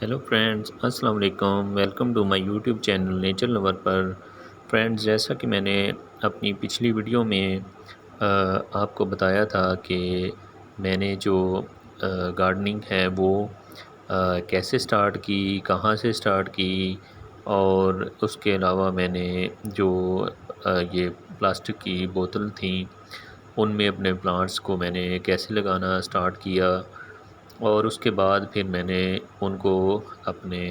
Hello friends, السلام علیکم۔ Welcome to my YouTube channel nature lover پر۔ فرینڈز، جیسا کہ میں نے اپنی پچھلی ویڈیو میں آپ کو بتایا تھا کہ میں نے جو گارڈننگ ہے وہ کیسے سٹارٹ کی، کہاں سے سٹارٹ کی، اور اس کے علاوہ میں نے جو یہ پلاسٹک کی بوتل تھیں ان میں اپنے پلانٹس کو میں نے کیسے لگانا سٹارٹ کیا، اور اس کے بعد پھر میں نے ان کو اپنے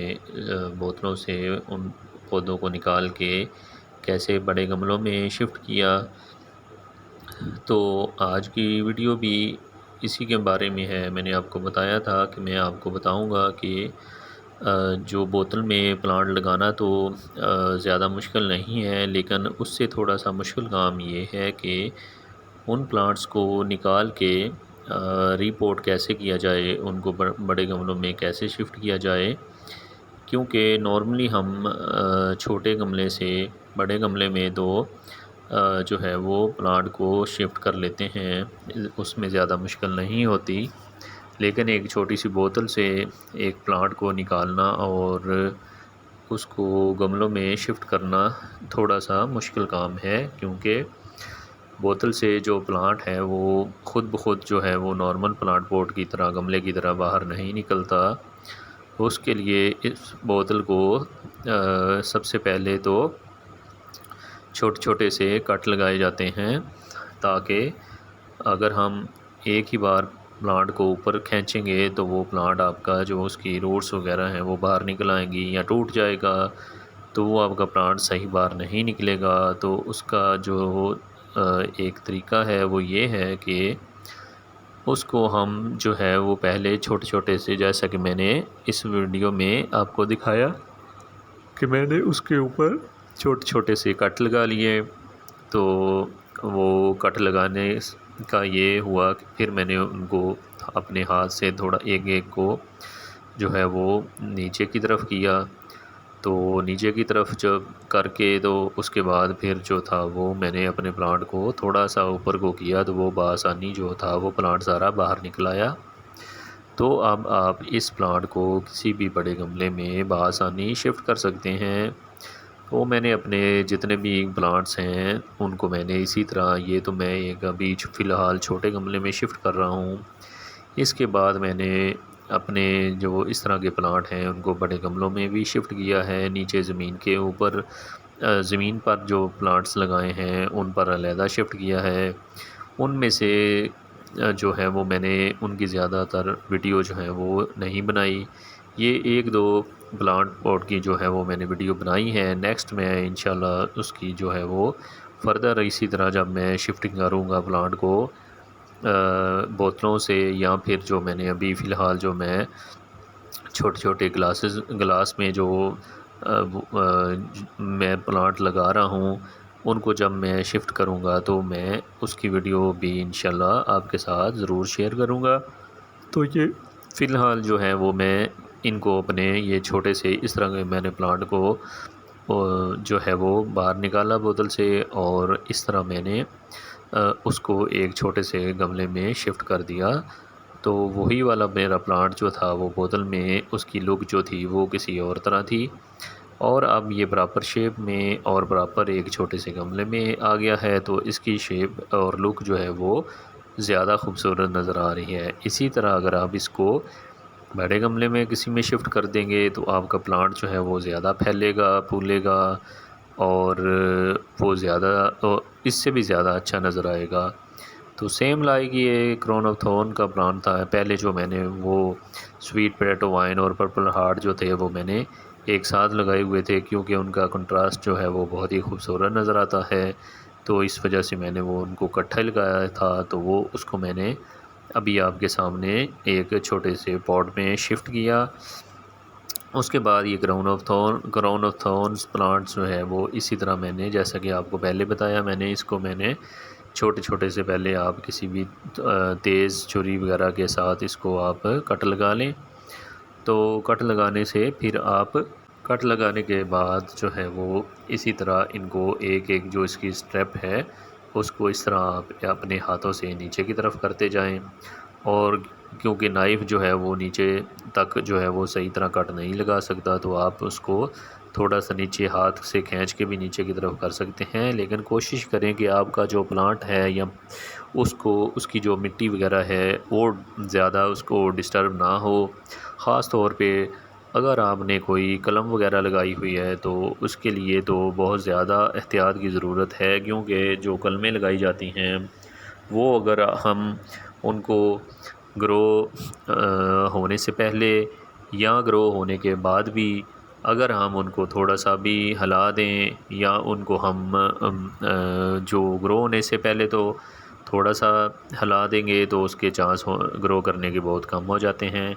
بوتلوں سے ان پودوں کو نکال کے کیسے بڑے گملوں میں شفٹ کیا۔ تو آج کی ویڈیو بھی اسی کے بارے میں ہے۔ میں نے آپ کو بتایا تھا کہ میں آپ کو بتاؤں گا کہ جو بوتل میں پلانٹ لگانا تو زیادہ مشکل نہیں ہے، لیکن اس سے تھوڑا سا مشکل کام یہ ہے کہ ان پلانٹس کو نکال کے ری پوٹ کیسے کیا جائے، ان کو بڑے گملوں میں کیسے شفٹ کیا جائے، کیونکہ نارملی ہم چھوٹے گملے سے بڑے گملے میں تو جو ہے وہ پلانٹ کو شفٹ کر لیتے ہیں، اس میں زیادہ مشکل نہیں ہوتی، لیکن ایک چھوٹی سی بوتل سے ایک پلانٹ کو نکالنا اور اس کو گملوں میں شفٹ کرنا تھوڑا سا مشکل کام ہے، کیونکہ بوتل سے جو پلانٹ ہے وہ خود بخود جو ہے وہ نارمل پلانٹ پوٹ کی طرح گملے کی طرح باہر نہیں نکلتا۔ اس کے لیے اس بوتل کو سب سے پہلے تو چھوٹے چھوٹے سے کٹ لگائے جاتے ہیں، تاکہ اگر ہم ایک ہی بار پلانٹ کو اوپر کھینچیں گے تو وہ پلانٹ آپ کا جو اس کی روٹس وغیرہ ہیں وہ باہر نکل آئیں گی یا ٹوٹ جائے گا، تو وہ آپ کا پلانٹ صحیح باہر نہیں نکلے گا۔ تو اس کا جو ایک طریقہ ہے وہ یہ ہے کہ اس کو ہم جو ہے وہ پہلے چھوٹے چھوٹے سے، جیسا کہ میں نے اس ویڈیو میں آپ کو دکھایا کہ میں نے اس کے اوپر چھوٹے چھوٹے سے کٹ لگا لیے، تو وہ کٹ لگانے کا یہ ہوا کہ پھر میں نے ان کو اپنے ہاتھ سے تھوڑا ایک ایک کو جو ہے وہ نیچے کی طرف کیا، تو نیچے کی طرف جب کر کے تو اس کے بعد پھر جو تھا وہ میں نے اپنے پلانٹ کو تھوڑا سا اوپر کو کیا، تو وہ بآسانی جو تھا وہ پلانٹ سارا باہر نکل آیا۔ تو اب آپ اس پلانٹ کو کسی بھی بڑے گملے میں بآسانی شفٹ کر سکتے ہیں۔ تو میں نے اپنے جتنے بھی پلانٹس ہیں ان کو میں نے اسی طرح، یہ تو میں ایک ابھی فی الحال چھوٹے گملے میں شفٹ کر رہا ہوں، اس کے بعد میں نے اپنے جو اس طرح کے پلانٹ ہیں ان کو بڑے گملوں میں بھی شفٹ کیا ہے۔ نیچے زمین کے اوپر زمین پر جو پلانٹس لگائے ہیں ان پر علیحدہ شفٹ کیا ہے۔ ان میں سے جو ہے وہ میں نے ان کی زیادہ تر ویڈیو جو ہے وہ نہیں بنائی، یہ ایک دو پلانٹ پوٹ کی جو ہے وہ میں نے ویڈیو بنائی ہے۔ نیکسٹ میں انشاءاللہ اس کی جو ہے وہ فردر اسی طرح جب میں شفٹنگ کروں گا پلانٹ کو بوتلوں سے، یا پھر جو میں نے ابھی فی الحال جو میں چھوٹے چھوٹے گلاس میں جو میں پلانٹ لگا رہا ہوں ان کو جب میں شفٹ کروں گا تو میں اس کی ویڈیو بھی انشاءاللہ آپ کے ساتھ ضرور شیئر کروں گا۔ تو یہ فی الحال جو ہے وہ میں ان کو اپنے یہ چھوٹے سے اس طرح کے میں نے پلانٹ کو جو ہے وہ باہر نکالا بوتل سے، اور اس طرح میں نے اس کو ایک چھوٹے سے گملے میں شفٹ کر دیا۔ تو وہی والا میرا پلانٹ جو تھا وہ بوتل میں اس کی لک جو تھی وہ کسی اور طرح تھی، اور اب یہ پراپر شیپ میں اور پراپر ایک چھوٹے سے گملے میں آ گیا ہے، تو اس کی شیپ اور لک جو ہے وہ زیادہ خوبصورت نظر آ رہی ہے۔ اسی طرح اگر آپ اس کو بڑے گملے میں کسی میں شفٹ کر دیں گے تو آپ کا پلانٹ جو ہے وہ زیادہ پھیلے گا، پھولے گا، اور وہ زیادہ اس سے بھی زیادہ اچھا نظر آئے گا۔ تو سیم لائک یہ کراؤن آف تھورن کا پلانٹ تھا پہلے جو میں نے وہ سویٹ پوٹیٹو وائن اور پرپل ہارٹ جو تھے وہ میں نے ایک ساتھ لگائے ہوئے تھے، کیونکہ ان کا کنٹراسٹ جو ہے وہ بہت ہی خوبصورت نظر آتا ہے، تو اس وجہ سے میں نے وہ ان کو اکٹھا لگایا تھا۔ تو وہ اس کو میں نے ابھی آپ کے سامنے ایک چھوٹے سے پاٹ میں شفٹ کیا۔ اس کے بعد یہ کراؤن آف تھورنز پلانٹ جو ہے وہ اسی طرح میں نے، جیسا کہ آپ کو پہلے بتایا، میں نے اس کو میں نے چھوٹے چھوٹے سے پہلے آپ کسی بھی تیز چھری وغیرہ کے ساتھ اس کو آپ کٹ لگا لیں۔ تو کٹ لگانے سے پھر آپ کٹ لگانے کے بعد جو ہے وہ اسی طرح ان کو ایک ایک جو اس کی سٹیپ ہے اس کو اس طرح آپ اپنے ہاتھوں سے نیچے کی طرف کرتے جائیں، اور کیونکہ نائف جو ہے وہ نیچے تک جو ہے وہ صحیح طرح کٹ نہیں لگا سکتا، تو آپ اس کو تھوڑا سا نیچے ہاتھ سے کھینچ کے بھی نیچے کی طرف کر سکتے ہیں، لیکن کوشش کریں کہ آپ کا جو پلانٹ ہے یا اس کی جو مٹی وغیرہ ہے وہ زیادہ اس کو ڈسٹرب نہ ہو۔ خاص طور پہ اگر آپ نے کوئی قلم وغیرہ لگائی ہوئی ہے تو اس کے لیے تو بہت زیادہ احتیاط کی ضرورت ہے، کیونکہ جو قلمیں لگائی جاتی ہیں وہ اگر ہم ان کو گرو ہونے سے پہلے یا گرو ہونے کے بعد بھی اگر ہم ان کو تھوڑا سا بھی ہلا دیں یا ان کو ہم جو گرو ہونے سے پہلے تو تھوڑا سا ہلا دیں گے تو اس کے چانس گرو کرنے کے بہت کم ہو جاتے ہیں،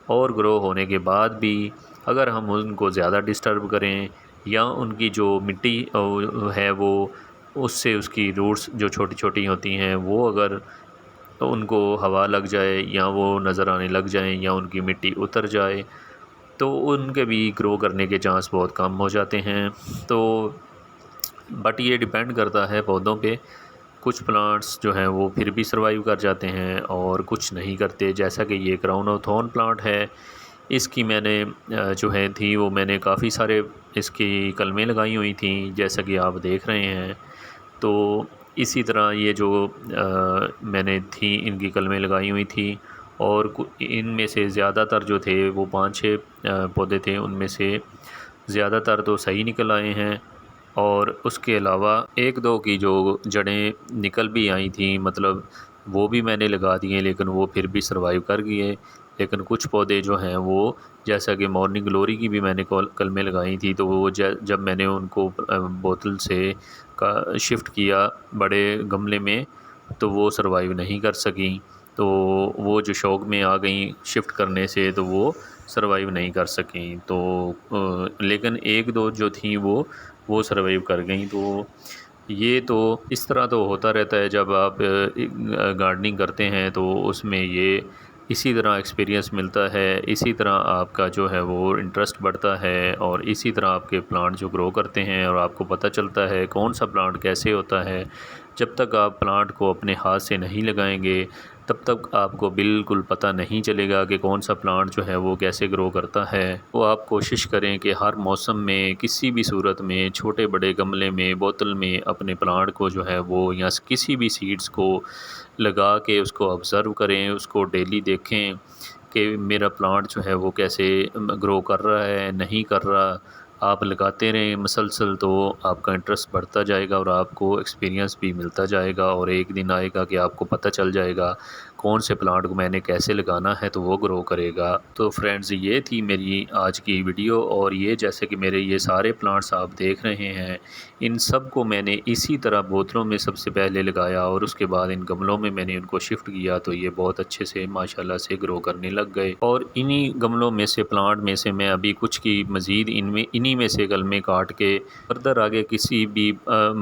اور گرو ہونے کے بعد بھی اگر ہم ان کو زیادہ ڈسٹرب کریں یا ان کی جو مٹی ہے وہ اس سے اس کی روٹس جو چھوٹی چھوٹی ہوتی ہیں وہ اگر ان کو ہوا لگ جائے یا وہ نظر آنے لگ جائیں یا ان کی مٹی اتر جائے تو ان کے بھی گرو کرنے کے چانس بہت کم ہو جاتے ہیں۔ تو بٹ یہ ڈیپینڈ کرتا ہے پودوں پہ، کچھ پلانٹس جو ہیں وہ پھر بھی سروائیو کر جاتے ہیں اور کچھ نہیں کرتے، جیسا کہ یہ کراؤن آف تھورن پلانٹ ہے، اس کی میں نے جو ہے تھی وہ میں نے کافی سارے اس کی کلمیں لگائی ہوئی تھیں جیسا کہ آپ دیکھ رہے ہیں۔ تو اسی طرح یہ جو میں نے تھی ان کی کلمیں لگائی ہوئی تھی، اور ان میں سے زیادہ تر جو تھے وہ 5-6 پودے تھے، ان میں سے زیادہ تر تو صحیح نکل آئے ہیں، اور اس کے علاوہ 1-2 کی جو جڑیں نکل بھی آئی تھیں مطلب وہ بھی میں نے لگا دیے، لیکن وہ پھر بھی سروائیو کر گئے۔ لیکن کچھ پودے جو ہیں وہ جیسا کہ مارننگ گلوری کی بھی میں نے کلمیں لگائی تھیں، تو وہ جب میں نے ان کو بوتل سے شفٹ کیا بڑے گملے میں تو وہ سروائیو نہیں کر سکیں، تو وہ جو شوق میں آ گئیں شفٹ کرنے سے تو وہ سروائیو نہیں کر سکیں، تو لیکن 1-2 جو تھیں وہ سروائیو کر گئیں۔ تو یہ تو اس طرح تو ہوتا رہتا ہے جب آپ گارڈننگ کرتے ہیں، تو اس میں یہ اسی طرح ایکسپیرینس ملتا ہے، اسی طرح آپ کا جو ہے وہ انٹرسٹ بڑھتا ہے، اور اسی طرح آپ کے پلانٹ جو گرو کرتے ہیں اور آپ کو پتہ چلتا ہے کون سا پلانٹ کیسے ہوتا ہے۔ جب تک آپ پلانٹ کو اپنے ہاتھ سے نہیں لگائیں گے تب تک آپ کو بالکل پتہ نہیں چلے گا کہ کون سا پلانٹ جو ہے وہ کیسے گرو کرتا ہے۔ تو آپ کوشش کریں کہ ہر موسم میں کسی بھی صورت میں چھوٹے بڑے گملے میں بوتل میں اپنے پلانٹ کو جو ہے وہ یا کسی بھی سیڈز کو لگا کے اس کو آبزرو کریں، اس کو ڈیلی دیکھیں کہ میرا پلانٹ جو ہے وہ کیسے گرو کر رہا ہے نہیں کر رہا۔ آپ لگاتے رہیں مسلسل تو آپ کا انٹرسٹ بڑھتا جائے گا اور آپ کو ایکسپیرینس بھی ملتا جائے گا، اور ایک دن آئے گا کہ آپ کو پتہ چل جائے گا کون سے پلانٹ کو میں نے کیسے لگانا ہے تو وہ گرو کرے گا۔ تو فرینڈز یہ تھی میری آج کی ویڈیو، اور یہ جیسے کہ میرے یہ سارے پلانٹس آپ دیکھ رہے ہیں ان سب کو میں نے اسی طرح بوتلوں میں سب سے پہلے لگایا اور اس کے بعد ان گملوں میں نے ان کو شفٹ کیا، تو یہ بہت اچھے سے ماشاءاللہ سے گرو کرنے لگ گئے۔ اور انہی گملوں میں سے پلانٹ میں سے میں ابھی کچھ کی مزید انہی میں سے کلمیں کاٹ کے فردر آگے کسی بھی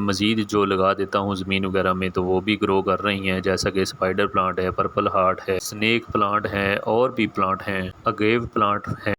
مزید جو لگا دیتا ہوں زمین وغیرہ میں تو وہ بھی گرو کر رہی ہیں، جیسا کہ اسپائڈر پلانٹ ہے، پرپل ہارٹ ہے، سنیک پلانٹ ہے، اور بھی پلانٹ ہیں، اگیو پلانٹ ہے۔